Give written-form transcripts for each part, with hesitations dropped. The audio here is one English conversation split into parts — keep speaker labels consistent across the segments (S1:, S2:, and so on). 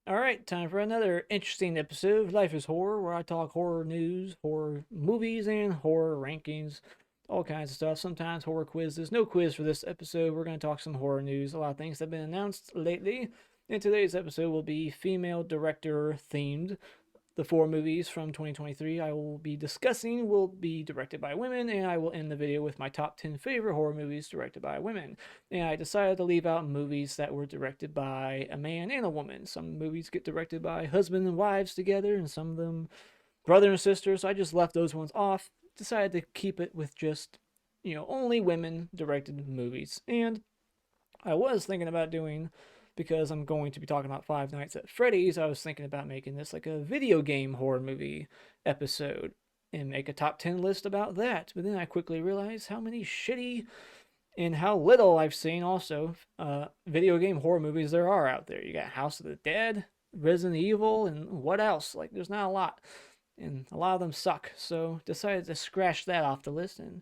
S1: Alright, time for another interesting episode of Life is Horror, where I talk horror news, horror movies, and horror rankings. All kinds of stuff. Sometimes horror quizzes. No quiz for this episode. We're going to talk some horror news. A lot of things have been announced lately. And today's episode will be female director themed. The four movies from 2023 I will be discussing will be directed by women, and I will end the video with my top 10 favorite horror movies directed by women. And I decided to leave out movies that were directed by a man and a woman. Some movies get directed by husband and wives together, and some of them brother and sister, so I just left those ones off. Decided to keep it with just, only women directed movies. And I was thinking about doing, because I'm going to be talking about Five Nights at Freddy's, I was thinking about making this like a video game horror movie episode and make a top 10 list about that. But then I quickly realized how many shitty and how little I've seen also video game horror movies there are out there. You got House of the Dead, Resident Evil, and what else? Like, there's not a lot. And a lot of them suck. So decided to scratch that off the list and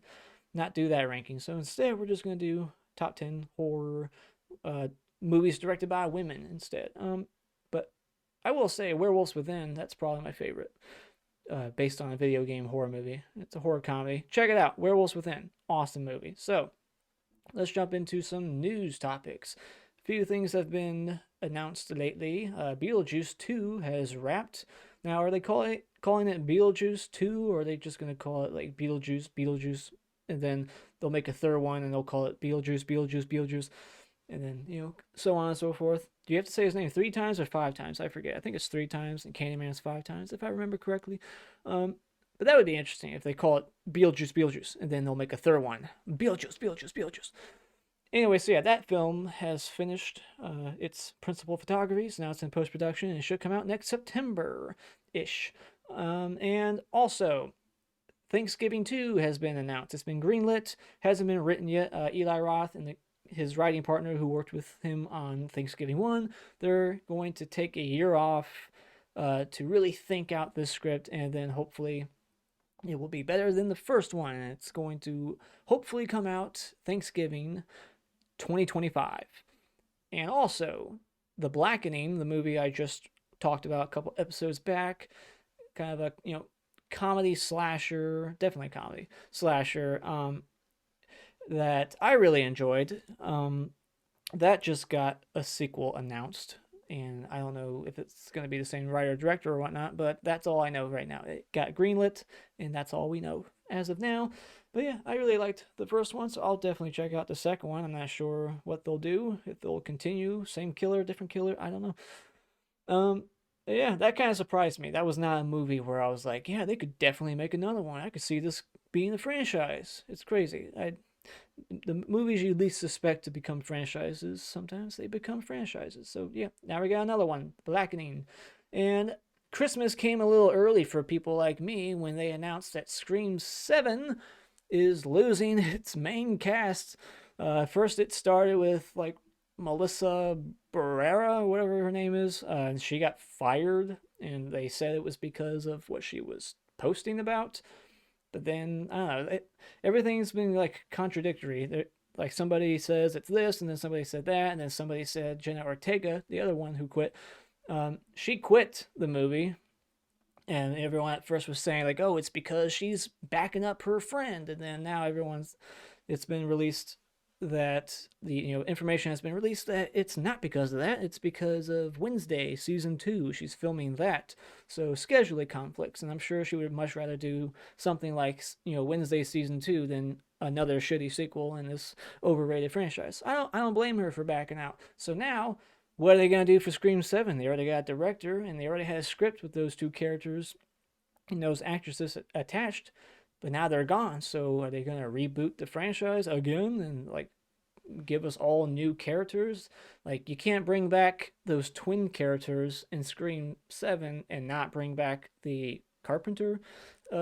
S1: not do that ranking. So instead, we're just going to do top 10 horror movies directed by women instead. But I will say, Werewolves Within, that's probably my favorite, based on a video game horror movie. It's a horror comedy. Check it out, Werewolves Within, awesome movie. So let's jump into some news topics. A few things have been announced lately. Beetlejuice 2 has wrapped. Now, are they calling it Beetlejuice 2, or are they just going to call it like Beetlejuice, and then they'll make a third one and they'll call it Beetlejuice, and then, so on and so forth. Do you have to say his name 3 times or 5 times? I forget. I think it's 3 times, and Candyman's 5 times, if I remember correctly. But that would be interesting if they call it Beetlejuice, and then they'll make a third one. Beetlejuice. Anyway, so yeah, that film has finished its principal photography, so now it's in post-production, and it should come out next September-ish. And also, Thanksgiving 2 has been announced. It's been greenlit, hasn't been written yet. Eli Roth and his writing partner who worked with him on Thanksgiving 1, they're going to take a year off to really think out this script, and then hopefully it will be better than the first one. And it's going to hopefully come out Thanksgiving 2025. And also, The Blackening, the movie I just talked about a couple episodes back, kind of a, comedy slasher, definitely comedy slasher, that I really enjoyed. That just got a sequel announced, and I don't know if it's going to be the same writer director or whatnot, but that's all I know right now. It got greenlit, and that's all we know as of now. But yeah, I really liked the first one, so I'll definitely check out the second one. I'm not sure what they'll do, if they'll continue, same killer, different killer, I don't know. Yeah, that kind of surprised me. That was not a movie where I was like, yeah, they could definitely make another one. I could see this being a franchise. It's crazy. The movies you least suspect to become franchises, sometimes they become franchises. So yeah, now we got another one, Blackening. And Christmas came a little early for people like me when they announced that Scream 7 is losing its main cast. First it started with like Melissa Barrera, whatever her name is, and she got fired, and they said it was because of what she was posting about. But then, I don't know, everything's been like contradictory. Like somebody says it's this, and then somebody said that, and then somebody said Jenna Ortega, the other one who quit, she quit the movie, and everyone at first was saying like, oh, it's because she's backing up her friend, and then now it's been released that the information has been released that it's not because of that. It's because of Wednesday season 2. She's filming that, so scheduling conflicts, and I'm sure she would much rather do something like Wednesday season 2 than another shitty sequel in this overrated franchise. I don't blame her for backing out. So now, what are they gonna do for Scream 7? They already got a director, and they already had a script with those 2 characters and those actresses attached. But now they're gone, so are they going to reboot the franchise again and like give us all new characters? Like, you can't bring back those twin characters in Scream 7 and not bring back the Carpenter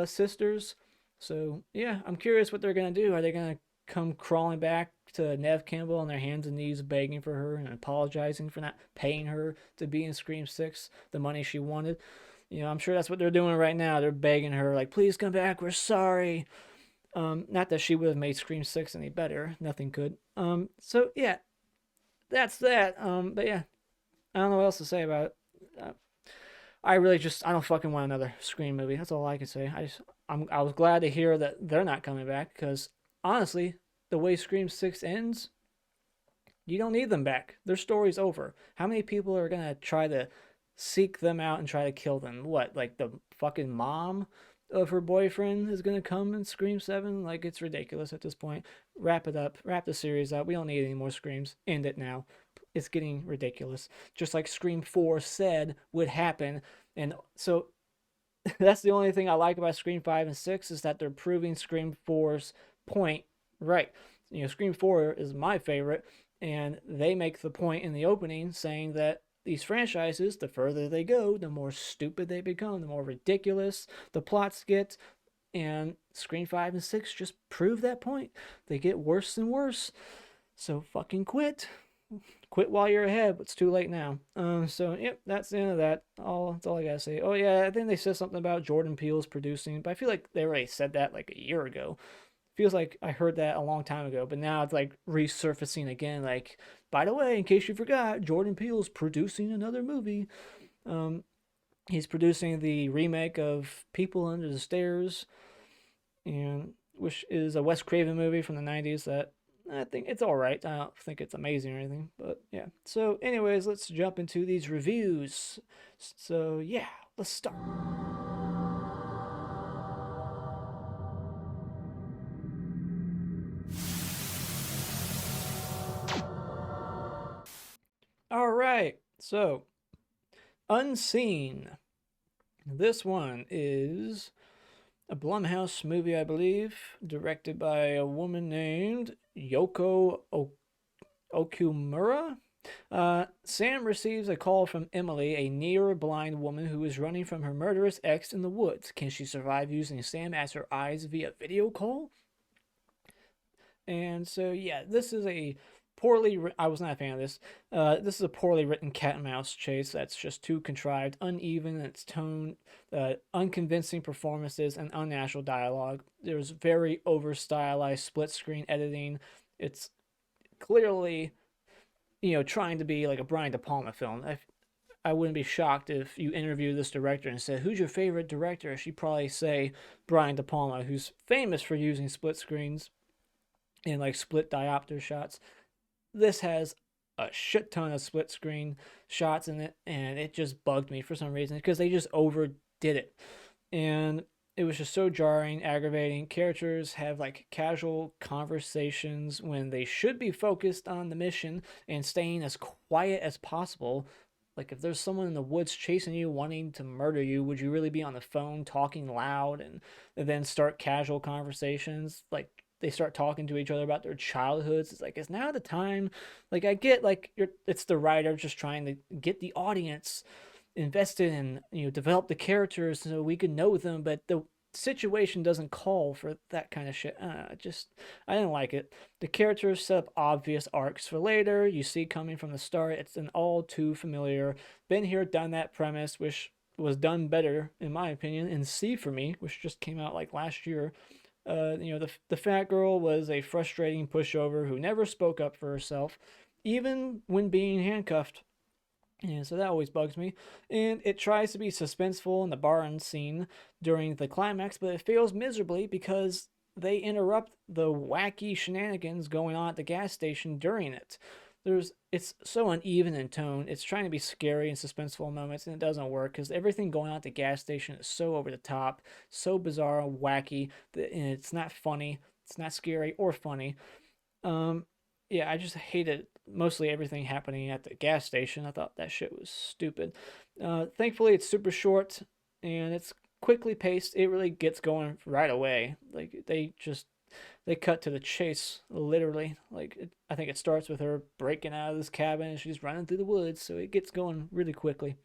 S1: sisters. So yeah, I'm curious what they're going to do. Are they going to come crawling back to Neve Campbell on their hands and knees begging for her and apologizing for not paying her to be in Scream 6 the money she wanted? I'm sure that's what they're doing right now. They're begging her, like, please come back. We're sorry. Not that she would have made Scream 6 any better. Nothing could. So, yeah, that's that. But, yeah, I don't know what else to say about it. I really just I don't fucking want another Scream movie. That's all I can say. I was glad to hear that they're not coming back because honestly, the way Scream 6 ends, you don't need them back. Their story's over. How many people are gonna try to seek them out and try to kill them? What, like the fucking mom of her boyfriend is gonna come and Scream 7? Like, it's ridiculous at this point. Wrap it up. Wrap the series up. We don't need any more Screams. End it now. It's getting ridiculous. Just like Scream 4 said would happen. And so that's the only thing I like about Scream 5 and 6 is that they're proving Scream 4's point right. Scream 4 is my favorite, and they make the point in the opening saying that these franchises, the further they go, the more stupid they become, the more ridiculous the plots get, and Scream 5 and 6 just prove that point. They get worse and worse. So fucking quit. Quit while you're ahead, but it's too late now. So yep, that's the end of that. That's all I gotta say. Oh yeah, I think they said something about Jordan Peele's producing, but I feel like they already said that like a year ago. Feels like I heard that a long time ago, but now it's like resurfacing again. Like, by the way, in case you forgot, Jordan Peele's producing another movie. Um, he's producing the remake of People Under the Stairs, and which is a Wes Craven movie from the '90s that I think it's all right. I don't think it's amazing or anything, but yeah. So, anyways, let's jump into these reviews. So, yeah, let's start. All right. So, Unseen. This one is a Blumhouse movie, I believe, directed by a woman named Yoko Okumura. Sam receives a call from Emily, a near blind woman who is running from her murderous ex in the woods. Can she survive using Sam as her eyes via video call? And so, yeah, this is a I was not a fan of this. This is a poorly written cat and mouse chase that's just too contrived, uneven in its tone, unconvincing performances, and unnatural dialogue. There's very over stylized split screen editing. It's clearly, trying to be like a Brian De Palma film. I wouldn't be shocked if you interviewed this director and said, "Who's your favorite director?" She'd probably say Brian De Palma, who's famous for using split screens and like split diopter shots. This has a shit ton of split screen shots in it, and it just bugged me for some reason because they just overdid it. And it was just so jarring, aggravating. Characters have like casual conversations when they should be focused on the mission and staying as quiet as possible. Like, if there's someone in the woods chasing you, wanting to murder you, would you really be on the phone talking loud and then start casual conversations? Like, they start talking to each other about their childhoods. It's like, is now the time? Like, I get like it's the writer just trying to get the audience invested and develop the characters so we can know them, but the situation doesn't call for that kind of shit. I didn't like it. The characters set up obvious arcs for later. You see coming from the start. It's an all too familiar, been here, done that premise, which was done better in my opinion in See for Me, which just came out like last year. The fat girl was a frustrating pushover who never spoke up for herself, even when being handcuffed. And so that always bugs me. And it tries to be suspenseful in the barn scene during the climax, but it fails miserably because they interrupt the wacky shenanigans going on at the gas station during it. It's so uneven in tone. It's trying to be scary and suspenseful in moments, and it doesn't work because everything going on at the gas station is so over the top, so bizarre, wacky, and it's not funny. It's not scary or funny. Um, yeah, I just hated mostly everything happening at the gas station. I thought that shit was stupid. Thankfully, it's super short and it's quickly paced. It really gets going right away. Like, they cut to the chase literally. I think it starts with her breaking out of this cabin and she's running through the woods, so it gets going really quickly.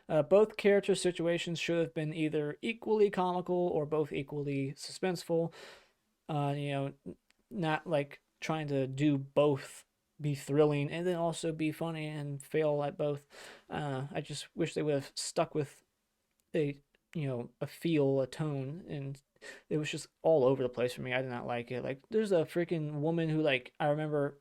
S1: Both character situations should have been either equally comical or both equally suspenseful. You know, not like trying to do both, be thrilling and then also be funny and fail at both. I just wish they would have stuck with a a feel, a tone, and it was just all over the place for me. I did not like it. Like, there's a freaking woman who, like, I remember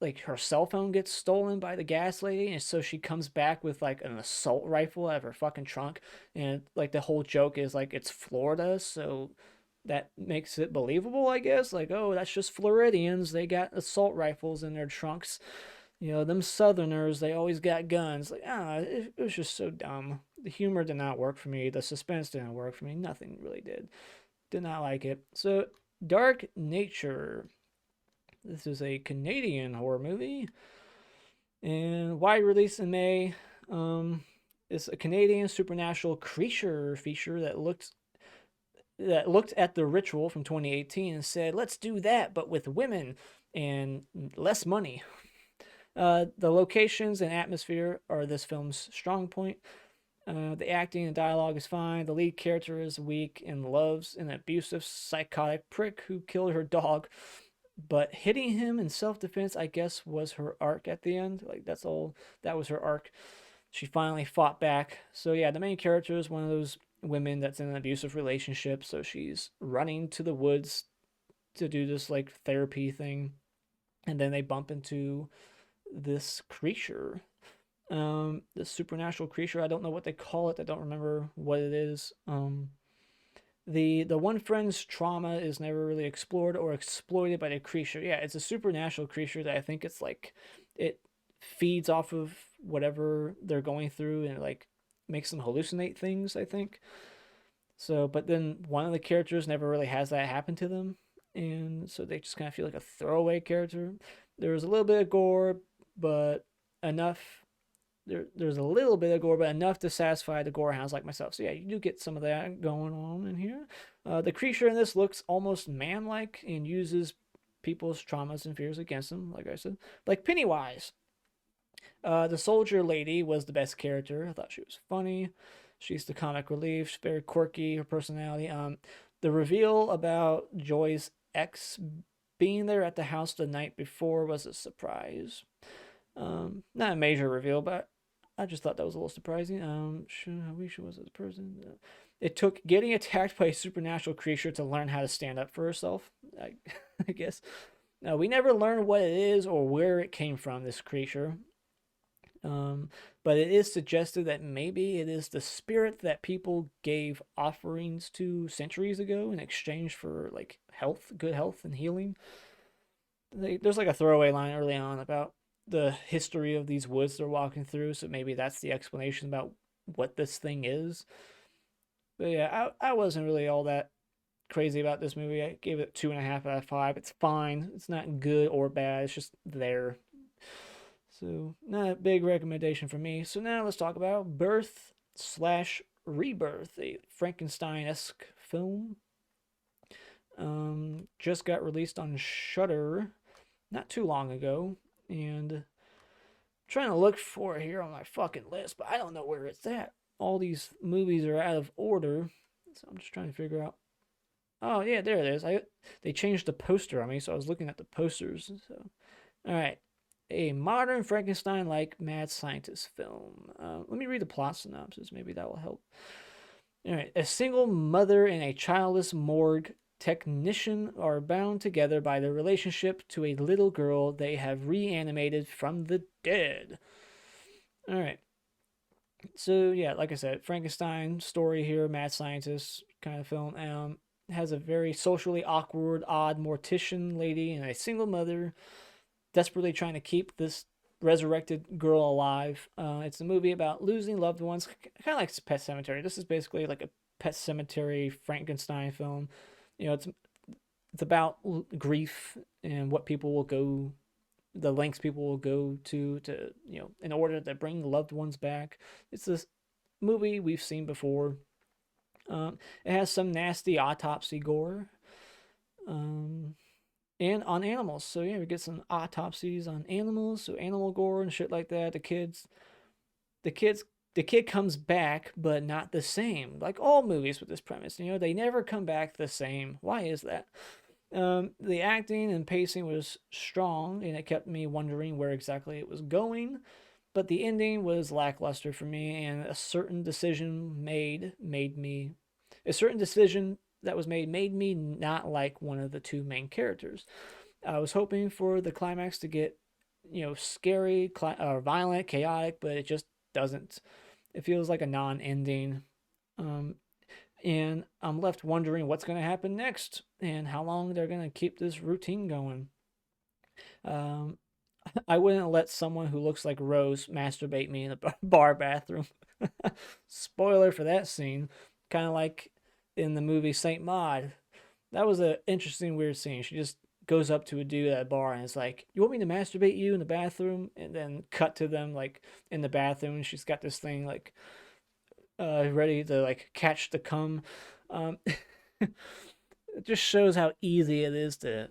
S1: like her cell phone gets stolen by the gas lady, and so she comes back with like an assault rifle out of her fucking trunk, and like the whole joke is like it's Florida, so that makes it believable, I guess. Like, oh, that's just Floridians, they got assault rifles in their trunks. You know, them Southerners, they always got guns. Like, it was just so dumb. The humor did not work for me. The suspense didn't work for me. Nothing really did. Did not like it. So, Dark Nature. This is a Canadian horror movie, and wide release in May. It's a Canadian supernatural creature feature that looked at The Ritual from 2018 and said, "Let's do that, but with women and less money." The locations and atmosphere are this film's strong point. The acting and dialogue is fine. The lead character is weak and loves an abusive, psychotic prick who killed her dog. But hitting him in self defense, I guess, was her arc at the end. Like, that's all. That was her arc. She finally fought back. So, yeah, the main character is one of those women that's in an abusive relationship. So she's running to the woods to do this, like, therapy thing. And then they bump into this creature, this supernatural creature. I don't know what they call it. I don't remember what it is. The one friend's trauma is never really explored or exploited by the creature. Yeah, it's a supernatural creature that I think it's like it feeds off of whatever they're going through and like makes them hallucinate things, I think. So, but then one of the characters never really has that happen to them, and so they just kind of feel like a throwaway character. There's a little bit of gore, but enough. There's a little bit of gore, but enough to satisfy the gore hounds like myself. So yeah, you do get some of that going on in here. The creature in this looks almost man-like and uses people's traumas and fears against them, like I said, like Pennywise. The soldier lady was the best character. I thought she was funny. She's the comic relief. She's very quirky. Her personality. The reveal about Joy's ex being there at the house the night before was a surprise. Not a major reveal, but I just thought that was a little surprising. Wisha was this person. It took getting attacked by a supernatural creature to learn how to stand up for herself, I guess. Now, we never learn what it is or where it came from, this creature. But it is suggested that maybe it is the spirit that people gave offerings to centuries ago in exchange for like health, good health, and healing. There's like a throwaway line early on about the history of these woods they're walking through, so maybe that's the explanation about what this thing is. But yeah, I wasn't really all that crazy about this movie. I gave it 2.5 out of 5. It's fine. It's not good or bad. It's just there. So not a big recommendation for me. So now let's talk about Birth slash Rebirth, a Frankenstein-esque film. Just got released on Shudder not too long ago, and I'm trying to look for it here on my fucking list, but I don't know where it's at. All these movies are out of order, so I'm just trying to figure out. Oh yeah, there it is. They changed the poster on me, so I was looking at the posters. So, all right, a modern Frankenstein-like mad scientist film. Let me read the plot synopsis. Maybe that will help. All right, a single mother and a childless morgue technician are bound together by their relationship to a little girl they have reanimated from the dead. All right. So yeah, like I said, Frankenstein story here, mad scientist kind of film. Has a very socially awkward, odd mortician lady and a single mother desperately trying to keep this resurrected girl alive. It's a movie about losing loved ones, kind of like Pet Cemetery. This is basically like a Pet Cemetery Frankenstein film. You know, it's about grief and what people will go, the lengths people will go to in order to bring loved ones back. It's this movie we've seen before. It has some nasty autopsy gore. And on animals. So yeah, we get some autopsies on animals, so animal gore and shit like that. The kid comes back, but not the same. Like all movies with this premise, they never come back the same. Why is that? The acting and pacing was strong, and it kept me wondering where exactly it was going. But the ending was lackluster for me, and a certain decision that was made me not like one of the two main characters. I was hoping for the climax to get scary, or violent, chaotic, but it just doesn't. It feels like a non-ending. Um, and I'm left wondering what's going to happen next and how long they're going to keep this routine going. Um, I wouldn't let someone who looks like Rose masturbate me in a bar bathroom. Spoiler for that scene. Kind of like in the movie Saint Maud. That was an interesting, weird scene. She just goes up to a dude at a bar and is like, "You want me to masturbate you in the bathroom?" And then cut to them like in the bathroom, and she's got this thing like ready to like catch the cum. Um, it just shows how easy it is to,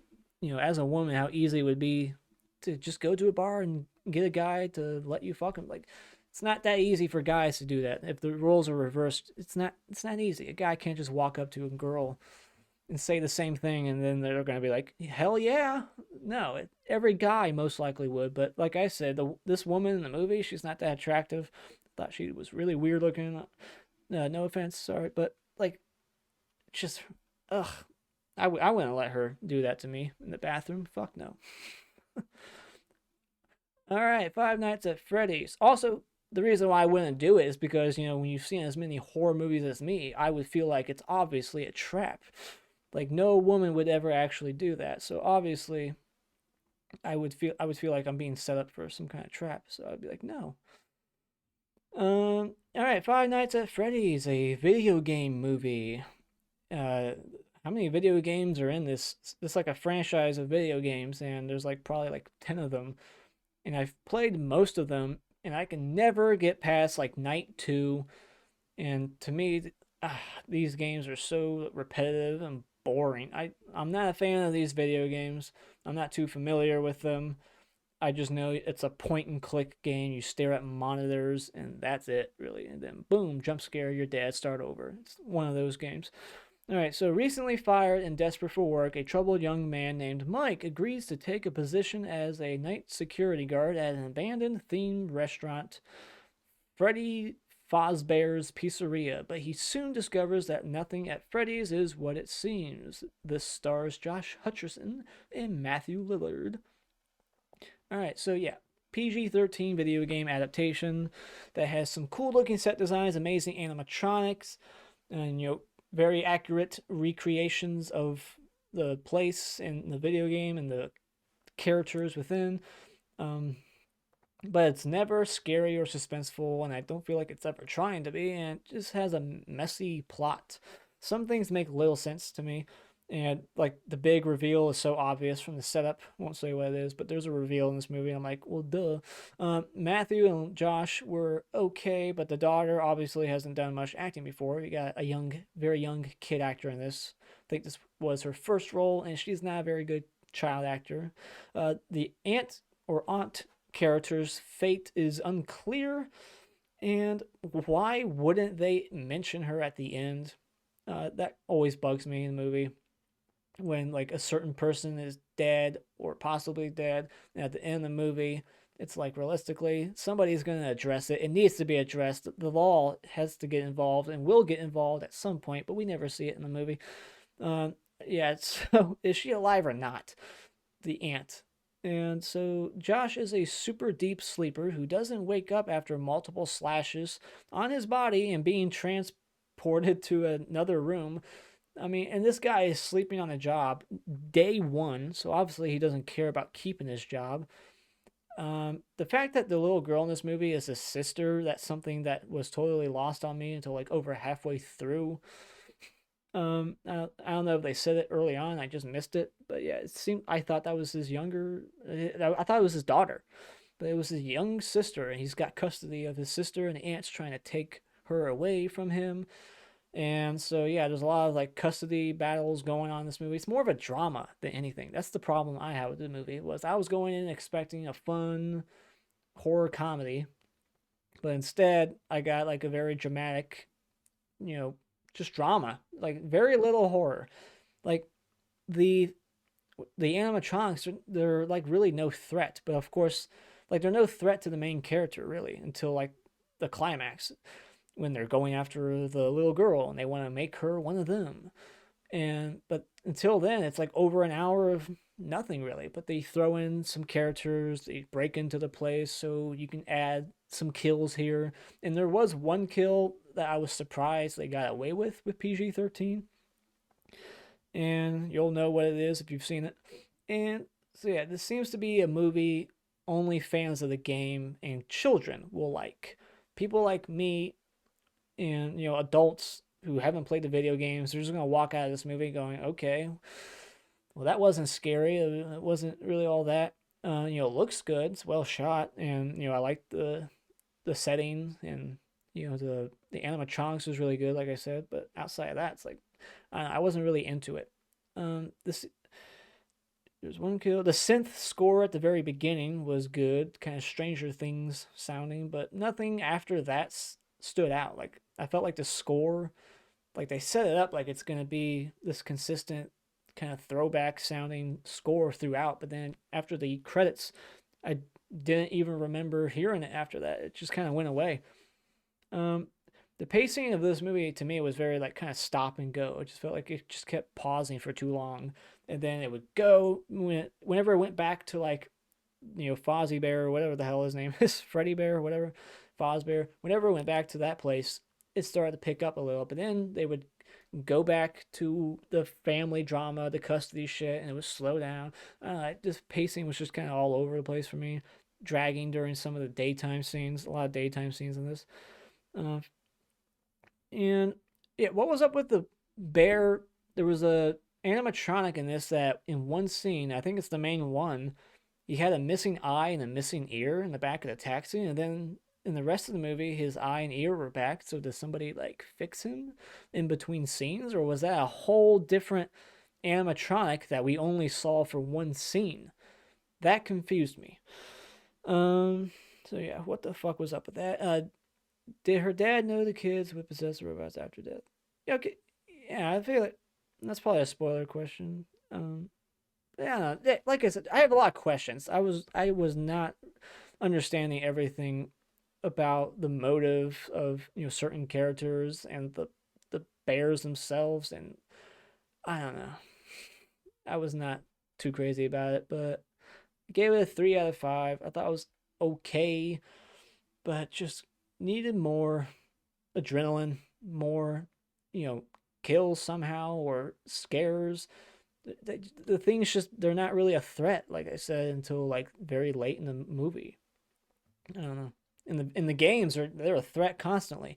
S1: as a woman, how easy it would be to just go to a bar and get a guy to let you fuck him. Like, it's not that easy for guys to do that. If the roles are reversed, it's not easy. A guy can't just walk up to a girl and say the same thing and then they're going to be like, hell yeah. No, every guy most likely would. But like I said, this woman in the movie, she's not that attractive. I thought she was really weird looking. No offense, sorry. But like, just, ugh. I wouldn't let her do that to me in the bathroom. Fuck no. All right, Five Nights at Freddy's. Also, the reason why I wouldn't do it is because, when you've seen as many horror movies as me, I would feel like it's obviously a trap. Like no woman would ever actually do that. So obviously, I would feel like I'm being set up for some kind of trap. So I'd be like, no. All right, Five Nights at Freddy's, a video game movie. Uh, how many video games are in this? This like a franchise of video games, and there's like probably like 10 of them, and I've played most of them, and I can never get past like night 2. And to me, these games are so repetitive and boring. I'm not a fan of these video games. I'm not too familiar with them. I just know it's a point and click game. You stare at monitors and that's it, really. And then boom, jump scare, you're dead, start over. It's one of those games. All right, so recently fired and desperate for work, a troubled young man named Mike agrees to take a position as a night security guard at an abandoned themed restaurant, Freddy Fazbear's Pizzeria, but he soon discovers that nothing at Freddy's is what it seems. This stars Josh Hutcherson and Matthew Lillard. Alright, so yeah, PG-13 video game adaptation that has some cool looking set designs, amazing animatronics, and very accurate recreations of the place and the video game and the characters within. But it's never scary or suspenseful, and I don't feel like it's ever trying to be, and it just has a messy plot. Some things make little sense to me, and like the big reveal is so obvious from the setup. Won't say what it is, but there's a reveal in this movie. And I'm like, well, duh. Matthew and Josh were okay, but the daughter obviously hasn't done much acting before. You got a very young kid actor in this. I think this was her first role, and she's not a very good child actor. The aunt character's fate is unclear, and why wouldn't they mention her at the end? That always bugs me in the movie when like a certain person is dead or possibly dead, and at the end of the movie it's like realistically somebody's going to address it. It needs to be addressed. The law has to get involved and will get involved at some point, but we never see it in the movie. Yeah, so is she alive or not, the aunt? And so Josh is a super deep sleeper who doesn't wake up after multiple slashes on his body and being transported to another room. I mean, and this guy is sleeping on a job day 1, so obviously he doesn't care about keeping his job. The fact that the little girl in this movie is his sister, that's something that was totally lost on me until like over halfway through. I don't know if they said it early on. I just missed it, but yeah, I thought that was his younger. I thought it was his daughter, but it was his young sister, and he's got custody of his sister, and the aunt's trying to take her away from him. And so yeah, there's a lot of like custody battles going on in this movie. It's more of a drama than anything. That's the problem I had with the movie. Was I was going in expecting a fun horror comedy, but instead I got like a very dramatic, you know, just drama, like very little horror. Like the animatronics, they're like really no threat, but of course, like they're no threat to the main character really until like the climax when they're going after the little girl and they want to make her one of them. But until then, it's like over an hour of nothing really. But they throw in some characters, they break into the place, so you can add some kills here. And there was one kill that I was surprised they got away with PG-13, and you'll know what it is if you've seen it. And so yeah, this seems to be a movie only fans of the game and children will like. People like me and adults who haven't played the video games, they're just gonna walk out of this movie going, okay, well that wasn't scary. It wasn't really all that. It looks good. It's well shot, and I like the setting, and the animatronics was really good, like I said. But outside of that, it's like I wasn't really into it. This There's one kill. The synth score at the very beginning was good, kind of Stranger Things sounding, but nothing after that stood out. Like I felt like the score, like they set it up like it's gonna be this consistent kind of throwback sounding score throughout, but then after the credits, I didn't even remember hearing it after that. It just kind of went away. Um, the pacing of this movie to me was very like kind of stop and go. It just felt like it just kept pausing for too long, and then it would go whenever it went back to like Fozzie Bear or whatever the hell his name is, Freddy Bear or whatever, Fozbear. Whenever it went back to that place, it started to pick up a little. But then they would go back to the family drama, the custody shit, and it would slow down. This pacing was just kind of all over the place for me, dragging during some of the daytime scenes. A lot of daytime scenes in this. Uh, and yeah, what was up with the bear? There was a animatronic in this that in one scene, I think it's the main one, he had a missing eye and a missing ear in the back of the taxi, and then in the rest of the movie, his eye and ear were back. So does somebody like fix him in between scenes, or was that a whole different animatronic that we only saw for one scene? That confused me. Um. So yeah, what the fuck was up with that? Did her dad know the kids would possess robots after death? Yeah, okay. Yeah, I feel like that's probably a spoiler question. Yeah, like I said, I have a lot of questions. I was not understanding everything about the motive of certain characters and the bears themselves, and I don't know. I was not too crazy about it, but I gave it a 3 out of 5. I thought it was okay, but just needed more adrenaline, more, you know, kills somehow or scares. The things just they're not really a threat, like I said, until like very late in the movie. I don't know. In the games, they're a threat constantly.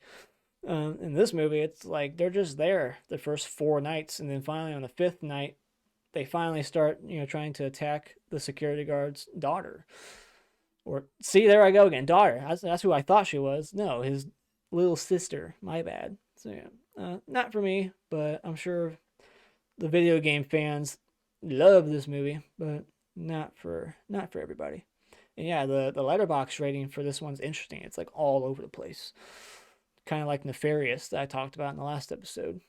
S1: In this movie, it's like they're just there the first 4 nights, and then finally on the fifth night, they finally start trying to attack the security guard's daughter. Or see, there I go again, daughter. That's who I thought she was. No, his little sister. My bad. So yeah, not for me, but I'm sure the video game fans love this movie, but not for everybody. And yeah, the letterbox rating for this one's interesting. It's like all over the place, kind of like Nefarious that I talked about in the last episode.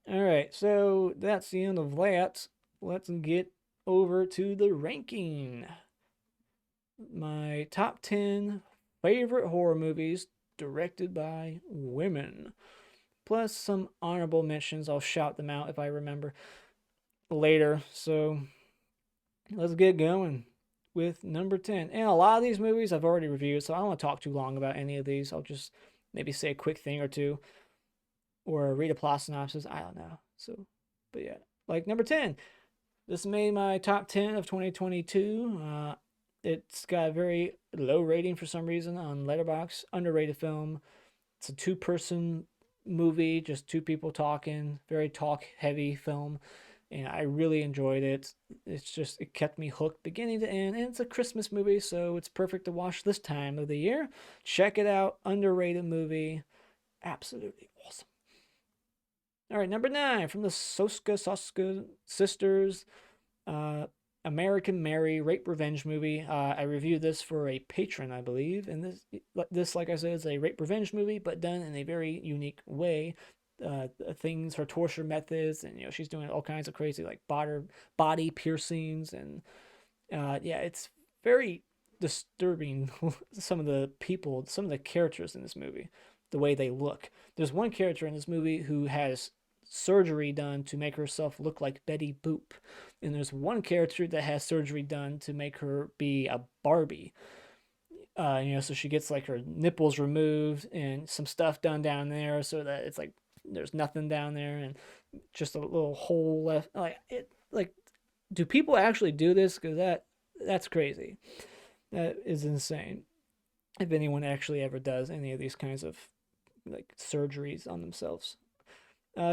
S1: All right, so that's the end of that. Let's get over to the ranking. My top 10 favorite horror movies directed by women, plus some honorable mentions. I'll shout them out if I remember later. So let's get going with number 10. And a lot of these movies I've already reviewed, so I don't want to talk too long about any of these. I'll just maybe say a quick thing or two or read a plot synopsis. I don't know. So, but yeah, like number 10. This made my top 10 of 2022. It's got a very low rating for some reason on Letterboxd. Underrated film. It's a two-person movie, just two people talking. Very talk-heavy film, and I really enjoyed it. It kept me hooked beginning to end, and it's a Christmas movie, so it's perfect to watch this time of the year. Check it out. Underrated movie. Absolutely awesome. All right, number 9 from the Soska sisters. Uh, American Mary rape revenge movie. I reviewed this for a patron, I believe, and this, like I said, is a rape revenge movie, but done in a very unique way. Her torture methods, and she's doing all kinds of crazy like body piercings, and yeah, it's very disturbing. Some of the characters in this movie, the way they look. There's one character in this movie who has surgery done to make herself look like Betty Boop. And there's one character that has surgery done to make her be a Barbie. So she gets like her nipples removed and some stuff done down there so that it's like there's nothing down there and just a little hole left. Like, do people actually do this? Because that's crazy. That is insane. If anyone actually ever does any of these kinds of like surgeries on themselves.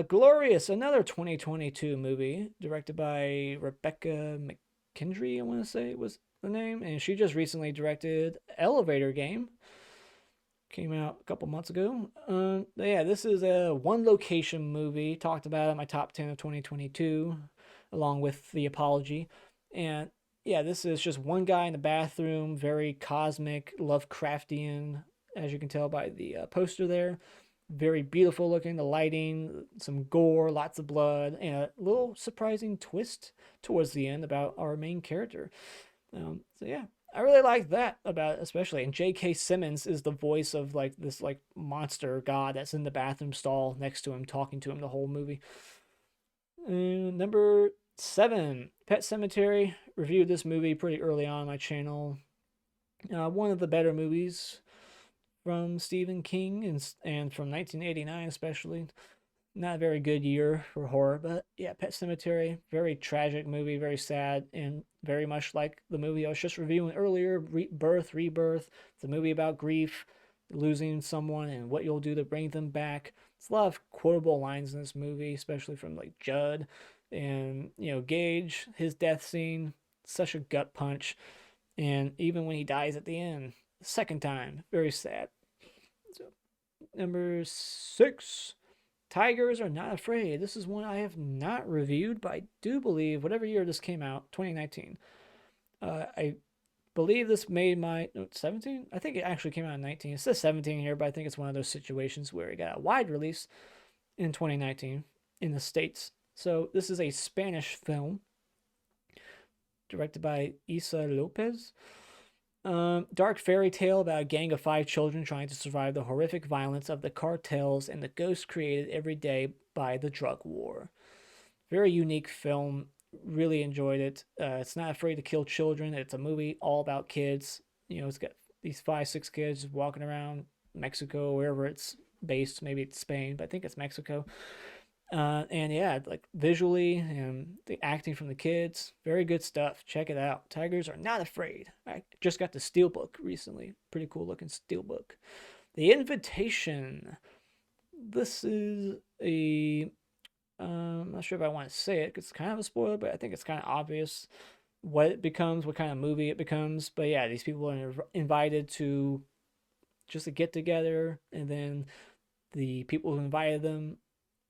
S1: Glorious, another 2022 movie directed by Rebecca McKendry, I want to say was the name, and she just recently directed Elevator Game. Came out a couple months ago. Yeah, this is a one location movie. Talked about it in my top 10 of 2022, along with The Apology. And yeah, this is just one guy in the bathroom, very cosmic, Lovecraftian, as you can tell by the poster there. Very beautiful looking, the lighting, some gore, lots of blood, and a little surprising twist towards the end about our main character. So yeah, I really like that about it, especially. And J.K. Simmons is the voice of like this like monster god that's in the bathroom stall next to him, talking to him the whole movie. Number 7, Pet Sematary. Reviewed this movie pretty early on my channel. One of the better movies from Stephen King and from 1989 especially. Not a very good year for horror, but yeah, Pet Sematary, very tragic movie, very sad, and very much like the movie I was just reviewing earlier, Rebirth. It's a movie about grief, losing someone, and what you'll do to bring them back. It's a lot of quotable lines in this movie, especially from like Judd and Gage. His death scene, such a gut punch, and even when he dies at the end, second time, very sad. So, number 6. Tigers Are Not Afraid. This is one I have not reviewed, but I do believe whatever year this came out, 2019. I believe this made my 17. I think it actually came out in 19. It says 17 here, but I think it's one of those situations where it got a wide release in 2019 in the States. So this is a Spanish film directed by Isa Lopez. Dark fairy tale about a gang of 5 children trying to survive the horrific violence of the cartels and the ghosts created every day by the drug war. Very unique film. Really enjoyed it. It's not afraid to kill children. It's a movie all about kids. It's got these 5-6 kids walking around Mexico, wherever it's based. Maybe it's Spain, but I think it's Mexico. And yeah, like visually and the acting from the kids, very good stuff. Check it out. Tigers Are Not Afraid. I just got the Steelbook recently. Pretty cool looking Steelbook. The Invitation. This is I'm not sure if I want to say it because it's kind of a spoiler, but I think it's kind of obvious what it becomes, what kind of movie it becomes. But yeah, these people are invited to just a get together, and then the people who invited them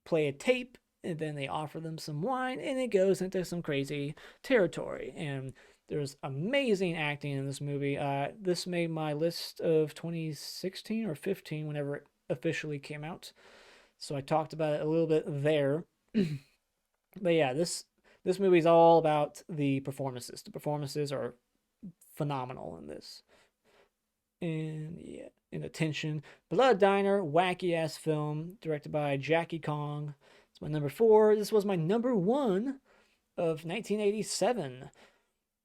S1: play a tape, and then they offer them some wine, and it goes into some crazy territory. And there's amazing acting in this movie. This made my list of 2016 or 15 whenever it officially came out. So I talked about it a little bit there. But yeah, this movie is all about the performances. The performances are phenomenal in this. And yeah, in attention. Blood Diner, wacky ass film, directed by Jackie Kong. It's my number 4. This was my number 1 of 1987.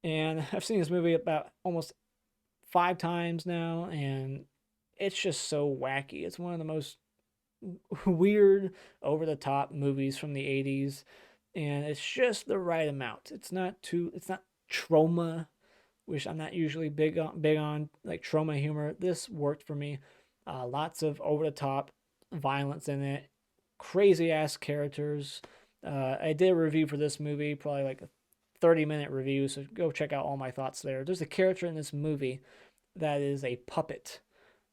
S1: And I've seen this movie about almost 5 times now, and it's just so wacky. It's one of the most weird, over the top movies from the 80s, and it's just the right amount. It's not trauma, which I'm not usually big on like trauma humor. This worked for me. Lots of over the top violence in it, crazy ass characters. I did a review for this movie, probably like a 30-minute review, so go check out all my thoughts there. There's a character in this movie that is a puppet.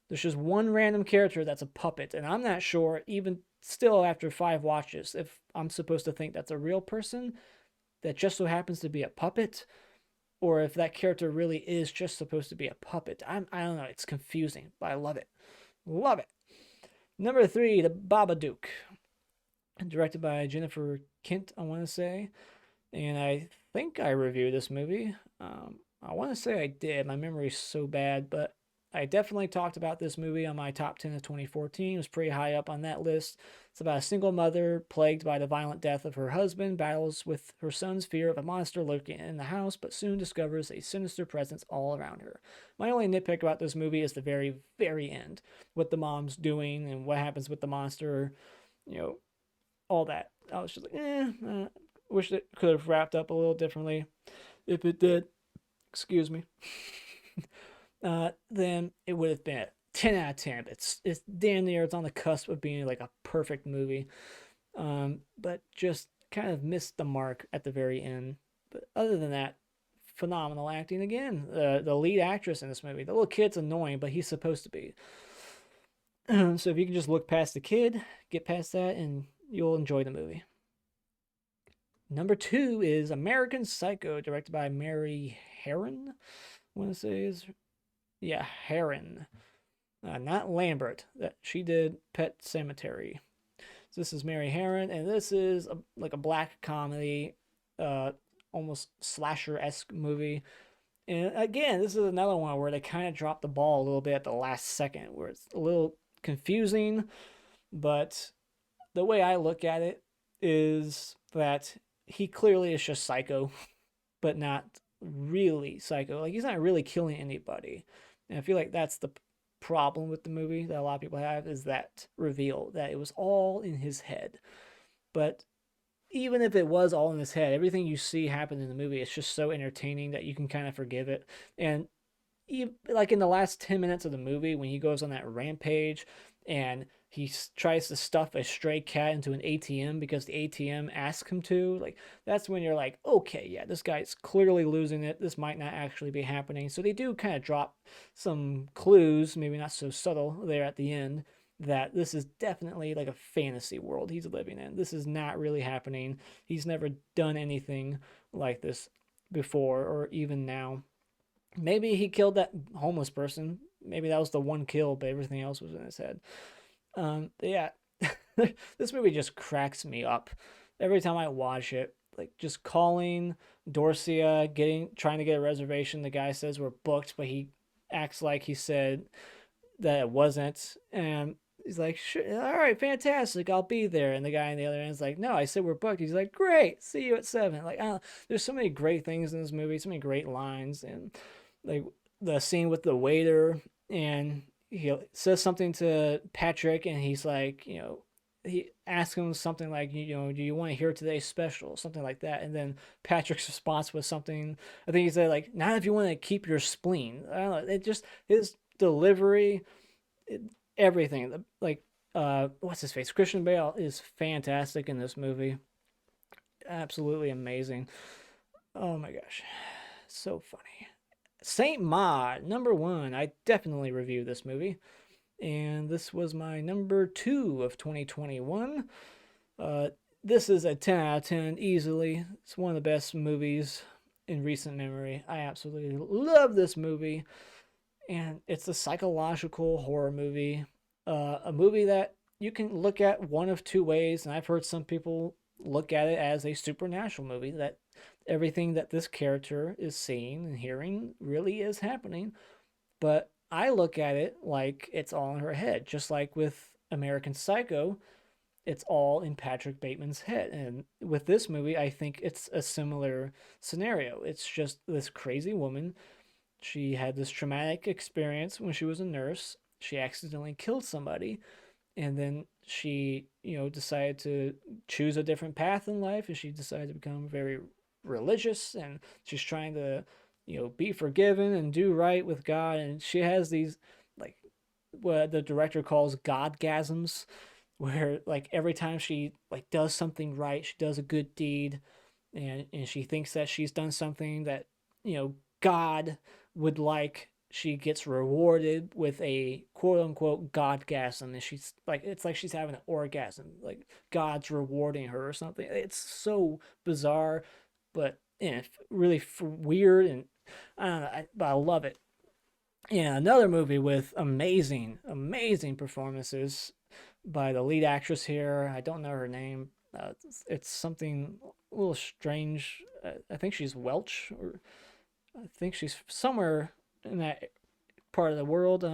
S1: There's just one random character that's a puppet, and I'm not sure, even still after 5 watches, if I'm supposed to think that's a real person that just so happens to be a puppet, or if that character really is just supposed to be a puppet. I don't know. It's confusing, but I love it. Love it. Number 3, The Babadook, directed by Jennifer Kent, I want to say, and I think I reviewed this movie. I want to say I did. My memory's so bad, but I definitely talked about this movie on my top 10 of 2014. It was pretty high up on that list. It's about a single mother plagued by the violent death of her husband, battles with her son's fear of a monster lurking in the house, but soon discovers a sinister presence all around her. My only nitpick about this movie is the very, very end. What the mom's doing and what happens with the monster, you know, all that. I was just like, wish it could have wrapped up a little differently. If it did, excuse me, then it would have been a 10 out of 10. It's damn near, it's on the cusp of being like a perfect movie. But just kind of missed the mark at the very end. But other than that, phenomenal acting again. The lead actress in this movie, the little kid's annoying, but he's supposed to be. So if you can just look past the kid, get past that, and you'll enjoy the movie. Number 2 is American Psycho, directed by Mary Harron. I want to say is, yeah, Harron, not Lambert. That she did Pet Cemetery. So this is Mary Harron, and this is like a black comedy, uh, almost slasher-esque movie. And again, this is another one where they kind of dropped the ball a little bit at the last second, where it's a little confusing. But the way I look at it is that he clearly is just psycho, but not really psycho. Like, he's not really killing anybody. And I feel like that's the problem with the movie that a lot of people have, is that reveal that it was all in his head. But even if it was all in his head, everything you see happen in the movie, it's just so entertaining that you can kind of forgive it. And like in the last 10 minutes of the movie, when he goes on that rampage and he tries to stuff a stray cat into an ATM because the ATM asks him to, like, that's when you're like, okay, yeah, this guy's clearly losing it. This might not actually be happening. So they do kind of drop some clues, maybe not so subtle there at the end, that this is definitely like a fantasy world he's living in. This is not really happening. He's never done anything like this before or even now. Maybe he killed that homeless person. Maybe that was the one kill, but everything else was in his head. Yeah, this movie just cracks me up every time I watch it. Like, just calling Dorcia, trying to get a reservation. The guy says we're booked, but he acts like he said that it wasn't, and he's like, sure, all right, fantastic, I'll be there. And the guy on the other end is like, no, I said we're booked. He's like, great, see you at 7. Like, there's so many great things in this movie, so many great lines, and like the scene with the waiter, and he says something to Patrick, and he's like, he asks him something like, do you want to hear today's special, something like that. And then Patrick's response was something, I think he said like, not if you want to keep your spleen. I don't know, it just, his delivery, everything, like, what's his face, Christian Bale is fantastic in this movie, absolutely amazing. Oh my gosh, so funny. Saint Maud, number 1. I definitely reviewed this movie, and this was my number 2 of 2021. This is a 10 out of 10 easily. It's one of the best movies in recent memory. I absolutely love this movie, and it's a psychological horror movie. A movie that you can look at one of two ways, and I've heard some people look at it as a supernatural movie, that everything that this character is seeing and hearing really is happening. But I look at it like it's all in her head, just like with American Psycho, it's all in Patrick Bateman's head. And with this movie, I think it's a similar scenario. It's just this crazy woman. She had this traumatic experience when she was a nurse. She accidentally killed somebody, and then she, decided to choose a different path in life, and she decided to become very religious, and she's trying to, be forgiven and do right with God. And she has these, like, what the director calls godgasms, where like every time she like does something right, she does a good deed, and she thinks that she's done something that, God would like, she gets rewarded with a quote unquote godgasm, and she's like, it's like she's having an orgasm, like God's rewarding her or something. It's so bizarre, but really weird, and I don't know, but I love it. Yeah, another movie with amazing, amazing performances by the lead actress here. I don't know her name. It's something a little strange. I think she's Welsh, or I think she's somewhere in that part of the world.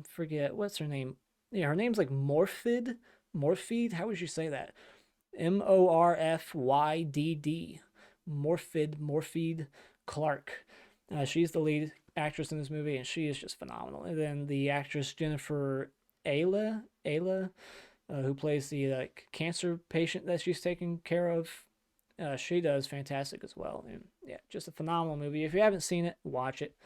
S1: Forget what's her name. Yeah, her name's like Morphid. Morphid. How would you say that? Morfydd. Morphid Clark. She's the lead actress in this movie, and she is just phenomenal. And then the actress Jennifer Ayla, who plays the like cancer patient that she's taking care of. She does fantastic as well, and yeah, just a phenomenal movie. If you haven't seen it, watch it.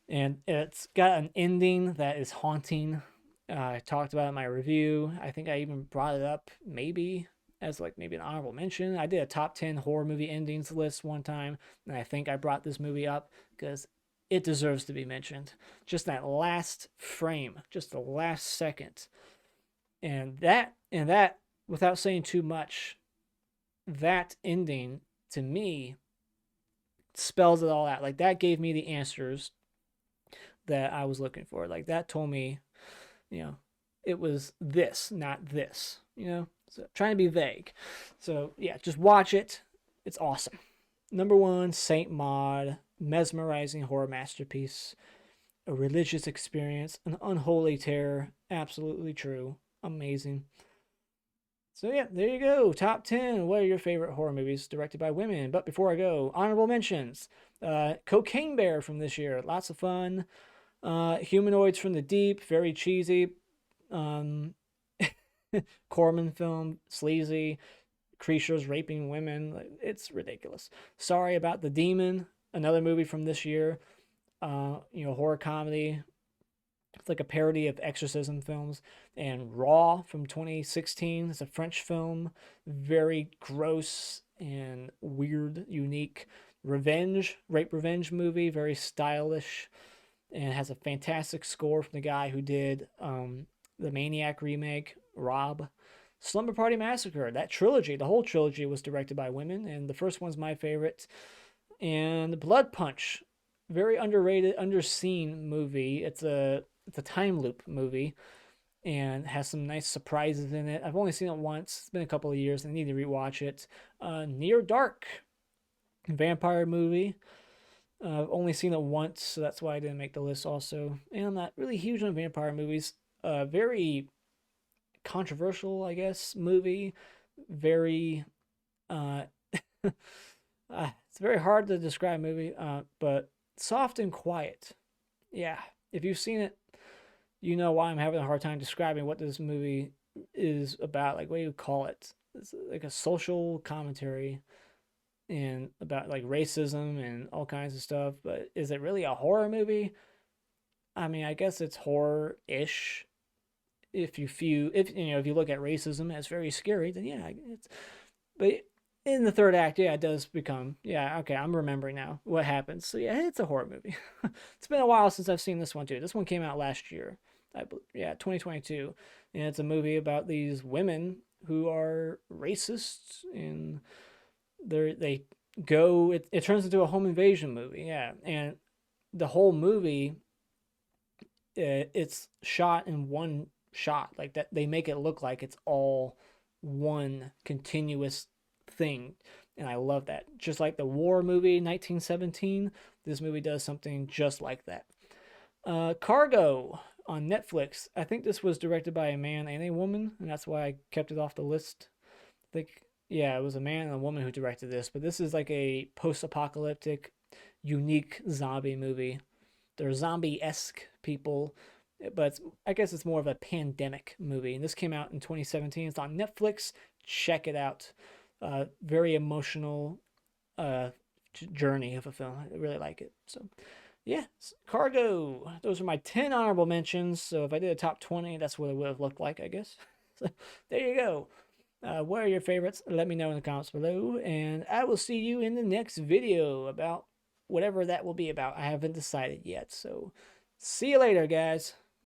S1: And it's got an ending that is haunting. I talked about it in my review. I think I even brought it up maybe as like maybe an honorable mention. I did a top 10 horror movie endings list one time, and I think I brought this movie up because it deserves to be mentioned. Just that last frame, just the last second. And that without saying too much, that ending to me spells it all out. Like that gave me the answers that I was looking for. Like that told me, it was this, not this, So trying to be vague. So yeah, just watch it. It's awesome. Number 1, Saint Maud, mesmerizing horror masterpiece, a religious experience, an unholy terror, absolutely true, amazing. So yeah, there you go. Top 10. What are your favorite horror movies directed by women? But before I go, honorable mentions. Cocaine Bear from this year. Lots of fun. Humanoids from the Deep. Very cheesy. Corman film. Sleazy. Creatures raping women. It's ridiculous. Sorry About the Demon. Another movie from this year. Horror comedy. It's like a parody of exorcism films. And Raw from 2016. It's a French film. Very gross and weird, unique. Rape revenge movie. Very stylish. And has a fantastic score from the guy who did the Maniac remake, Rob. Slumber Party Massacre. That trilogy, the whole trilogy was directed by women. And the first one's my favorite. And Blood Punch. Very underrated, underseen movie. It's a time loop movie and has some nice surprises in it. I've only seen it once. It's been a couple of years. I need to rewatch it. Near Dark, vampire movie. I've only seen it once, so that's why I didn't make the list also. And I'm not really huge on vampire movies. Very controversial, I guess, movie. Very, it's very hard to describe movie, but soft and quiet. Yeah, if you've seen it, you know why I'm having a hard time describing what this movie is about. Like, what do you call it? It's like a social commentary and about like racism and all kinds of stuff. But is it really a horror movie? I mean, I guess it's horror-ish. If you look at racism as very scary, then yeah, it's. But in the third act, yeah, it does become, yeah, okay, I'm remembering now what happens. So yeah, it's a horror movie. It's been a while since I've seen this one too. This one came out last year. 2022. And it's a movie about these women who are racists and they go, it turns into a home invasion movie. Yeah. And the whole movie, it's shot in one shot like that. They make it look like it's all one continuous thing, and I love that. Just like the war movie 1917, this movie does something just like that. Cargo on Netflix. I think this was directed by a man and a woman, and that's why I kept it off the list. I think, yeah, it was a man and a woman who directed this, but this is like a post-apocalyptic, unique zombie movie. They're zombie-esque people, but I guess it's more of a pandemic movie. And this came out in 2017. It's on Netflix. Check it out. Very emotional journey of a film. I really like it. So, yeah, Cargo. Those are my 10 honorable mentions. So if I did a top 20, that's what it would have looked like, I guess. So there you go. What are your favorites? Let me know in the comments below. And I will see you in the next video about whatever that will be about. I haven't decided yet. So see you later, guys.